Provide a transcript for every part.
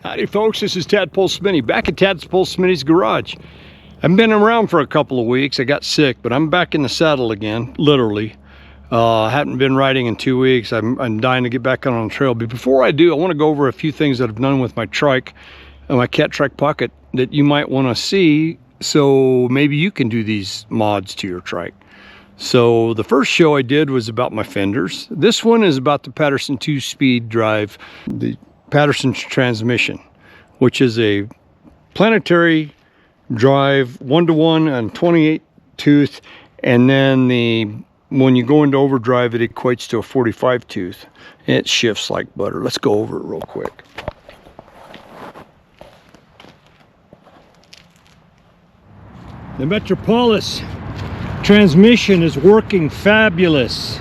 Howdy folks, this is Tadpole Smitty back at Tadpole Smitty's garage. I've been around for a couple of weeks. I got sick, but I'm back in the saddle again, literally. I haven't been riding in 2 weeks. I'm dying to get back on the trail. But before I do, I want to go over a few things that I've done with my trike, my cat trike pocket, that you might want to see, so maybe you can do these mods to your trike. So the first show I did was about my fenders. This one is about the Patterson 2-speed drive, the Patterson transmission, which is a planetary drive 1-to-1 and 28 tooth, and then when you go into overdrive it equates to a 45 tooth. It shifts like butter. Let's go over it real quick. The Metropolis transmission is working fabulous.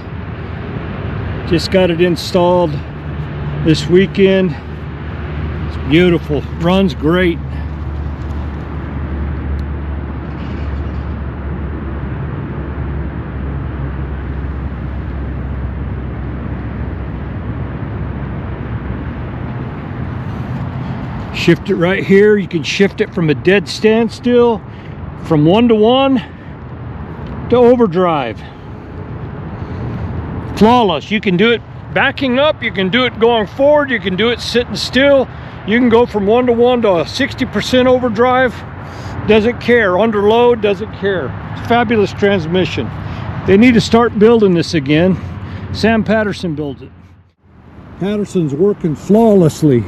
Just got it installed this weekend. It's beautiful, runs great. Shift it right here. You can shift it from a dead standstill, from 1-to-1 to overdrive. Flawless. You can do it backing up, you can do it going forward, you can do it sitting still. You can go from 1-to-1 to a 60% overdrive. Doesn't care. Under load, doesn't care. It's a fabulous transmission. They need to start building this again. Sam Patterson builds it. Patterson's working flawlessly.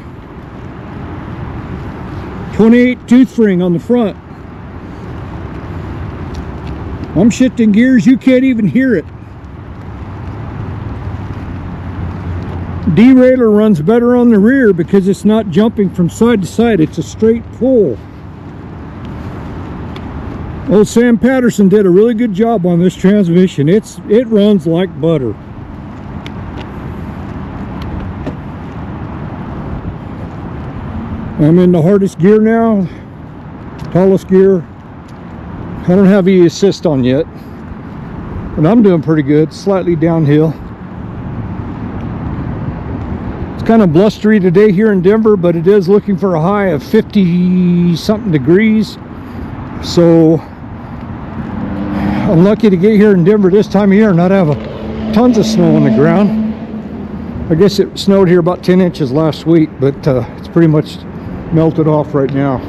28 tooth ring on the front. I'm shifting gears, you can't even hear it. Derailleur runs better on the rear because it's not jumping from side to side, it's a straight pull. Old Sam Patterson did a really good job on this transmission. It runs like butter. I'm in the hardest gear now, tallest gear. I don't have any assist on yet, but I'm doing pretty good, slightly downhill. It's kind of blustery today here in Denver, but it is looking for a high of 50 something degrees. So I'm lucky to get here in Denver this time of year and not have tons of snow on the ground. I guess it snowed here about 10 inches last week, but it's pretty much melted off right now.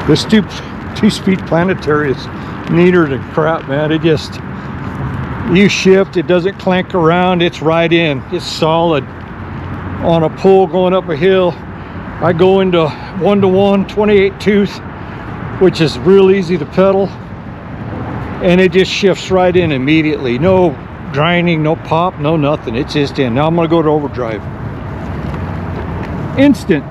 This two-speed planetary is neater than crap, man. It just, you shift, it doesn't clank around, it's right in. It's solid. On a pull going up a hill, I go into 1-to-1, 28 tooth, which is real easy to pedal. And it just shifts right in immediately. No grinding, no pop, no nothing. It's just in. Now I'm gonna go to overdrive. Instant.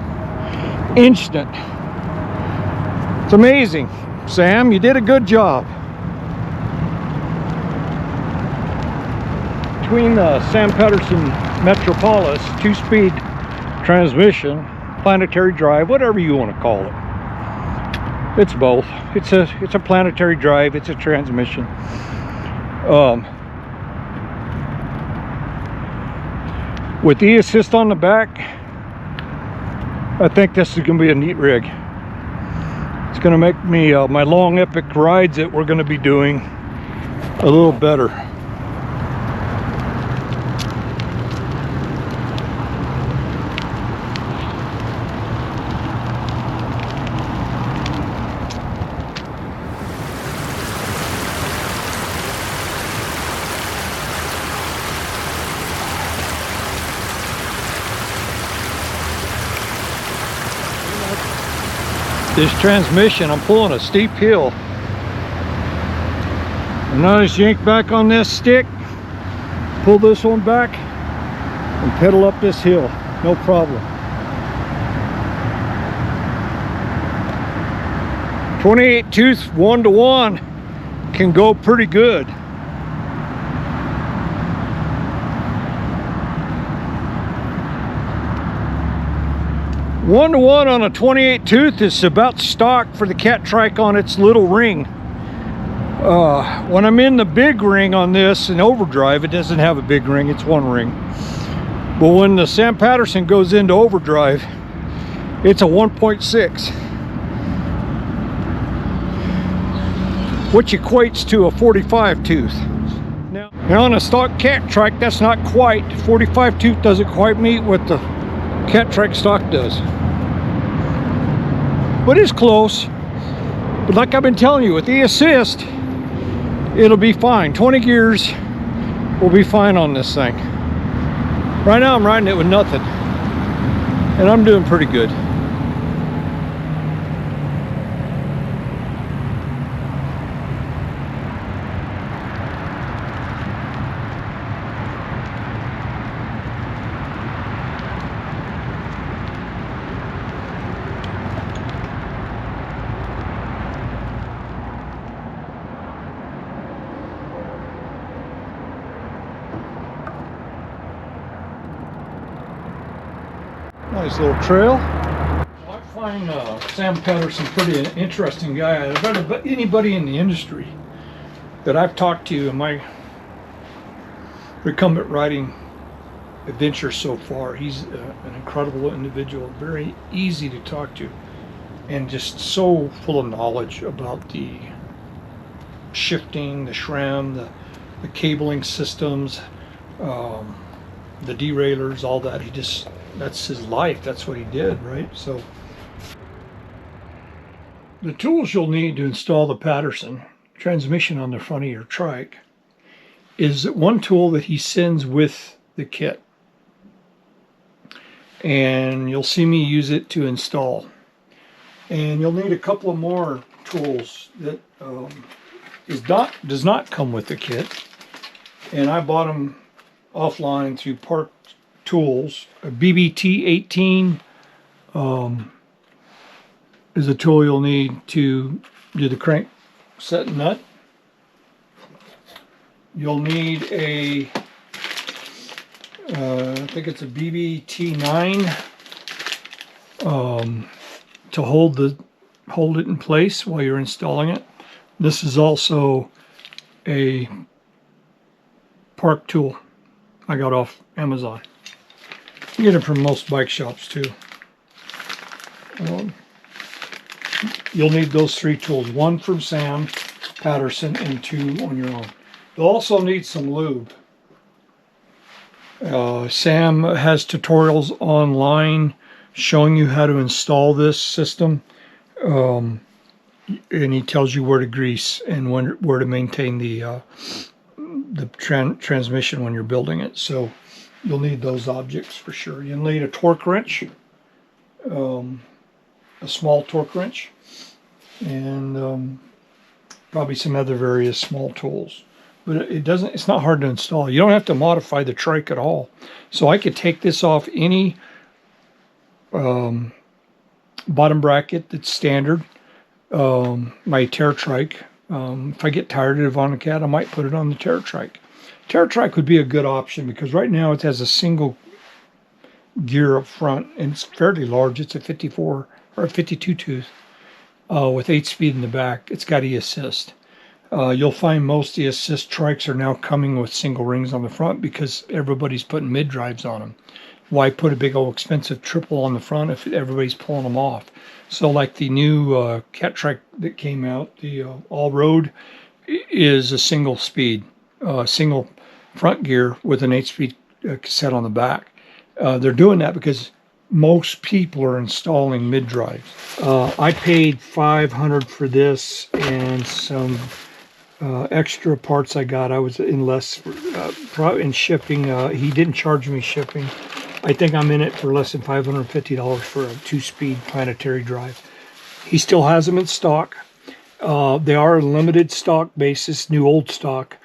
It's amazing. Sam, you did a good job. Between the Sam Patterson Metropolis 2-speed transmission, planetary drive, whatever you want to call it. It's both. It's a planetary drive, it's a transmission. With the assist on the back, I think this is going to be a neat rig. It's going to make me my long epic rides that we're going to be doing a little better. This transmission, I'm pulling a steep hill. And I just yank back on this stick, pull this one back, and pedal up this hill, no problem. 28 tooth 1-to-1 can go pretty good. 1-to-1 on a 28 tooth is about stock for the cat trike on its little ring. When I'm in the big ring on this in overdrive, it doesn't have a big ring, it's one ring. But when the Sam Patterson goes into overdrive, it's a 1.6. Which equates to a 45 tooth. Now on a stock cat trike, that's not quite. 45 tooth doesn't quite meet what the cat trike stock does. But it's close. But like I've been telling you, with the assist, it'll be fine. 20 gears will be fine on this thing. Right now I'm riding it with nothing. And I'm doing pretty good. Nice little trail. I find Sam Patterson pretty an interesting guy. I bet anybody in the industry that I've talked to in my recumbent riding adventure so far, he's an incredible individual, very easy to talk to, and just so full of knowledge about the shifting, the SRAM, the cabling systems, the derailleurs, all that. That's his life. That's what he did, right? So the tools you'll need to install the Patterson transmission on the front of your trike is one tool that he sends with the kit, and you'll see me use it to install. And you'll need a couple of more tools that does not come with the kit, and I bought them offline through Park Tools. A BBT 18 is a tool you'll need to do the crank set nut. You'll need a I think it's a BBT 9 to hold it in place while you're installing it. This is also a Park tool I got off Amazon. You get it from most bike shops too. You'll need those three tools, one from Sam Patterson and two on your own. You'll also need some lube. Sam has tutorials online showing you how to install this system, and he tells you where to grease and where to maintain the transmission when you're building it. So you'll need those objects for sure. You'll need a torque wrench, a small torque wrench, and probably some other various small tools. But it's not hard to install. You don't have to modify the trike at all. So I could take this off any bottom bracket that's standard, my Terra trike. If I get tired of it on the cat, I might put it on the Terra trike. Terra trike would be a good option because right now it has a single gear up front and it's fairly large. It's a 54 or a 52 tooth with 8-speed in the back. It's got e-assist. You'll find most e-assist trikes are now coming with single rings on the front because everybody's putting mid-drives on them. Why put a big old expensive triple on the front if everybody's pulling them off? So like the new cat trike that came out, the all-road, is a single speed, single front gear with an 8-speed cassette on the back. They're doing that because most people are installing mid-drives. I paid $500 for this and some extra parts I got. I was in less in shipping. He didn't charge me shipping. I think I'm in it for less than $550 for a 2-speed planetary drive. He still has them in stock. They are a limited stock basis, new old stock,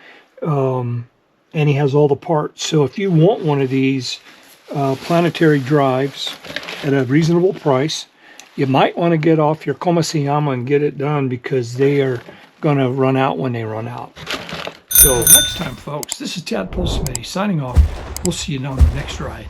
and he has all the parts. So if you want one of these planetary drives at a reasonable price, you might want to get off your Komasiyama and get it done because they are going to run out when they run out. So next time, folks, this is Tadpole Smitty signing off. We'll see you on the next ride.